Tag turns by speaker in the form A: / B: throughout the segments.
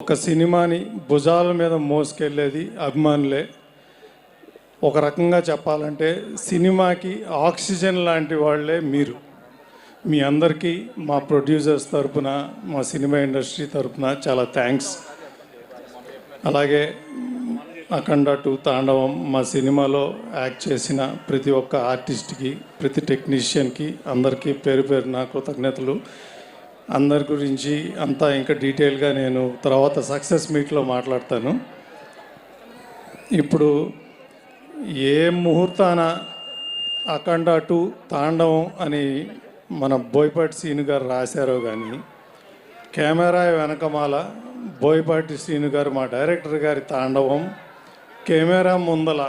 A: ఒక సినిమాని భుజాల మీద మోసుకెళ్ళేది అభిమానులే. ఒక రకంగా చెప్పాలంటే సినిమాకి ఆక్సిజన్ లాంటి వాళ్ళే మీరు. మీ అందరికీ మా ప్రొడ్యూసర్స్ తరపున, మా సినిమా ఇండస్ట్రీ తరపున చాలా థ్యాంక్స్. అలాగే అఖండ 2 తాండవం మా సినిమాలో యాక్ట్ చేసిన ప్రతి ఒక్క ఆర్టిస్ట్కి, ప్రతి టెక్నీషియన్కి అందరికీ పేరు పేరున కృతజ్ఞతలు. అందరి గురించి అంతా ఇంకా డీటెయిల్గా నేను తర్వాత సక్సెస్ మీట్లో మాట్లాడతాను. ఇప్పుడు ఏ ముహూర్తాన అఖండ 2 తాండవం అని మన బోయపాటి శ్రీను గారు రాశారో కానీ, కెమెరా వెనకమాల బోయపాటి శ్రీను గారు మా డైరెక్టర్ గారి తాండవం, కెమెరా ముందల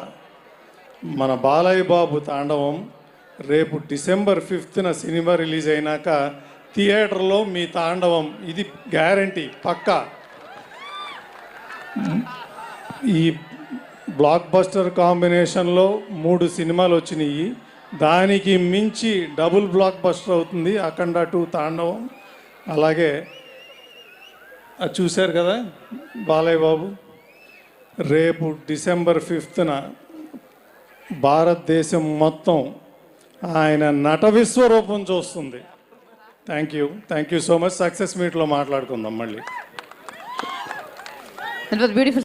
A: మన బాలయ్య బాబు తాండవం రేపు డిసెంబర్ 5న సినిమా రిలీజ్ అయినాక థియేటర్లో మీ తాండవం, ఇది గ్యారంటీ పక్కా. ఈ బ్లాక్ బస్టర్ కాంబినేషన్లో 3 సినిమాలు వచ్చినాయి. దానికి మించి డబుల్ బ్లాక్ బస్టర్ అవుతుంది అఖండ 2 తాండవం. అలాగే అది చూశారు కదా బాలయ్య బాబు, రేపు డిసెంబర్ 5న భారతదేశం మొత్తం ఆయన నట విశ్వరూపం చూస్తుంది. Thank you so much. Success మీట్లో మాట్లాడుకుందాం మళ్ళీ.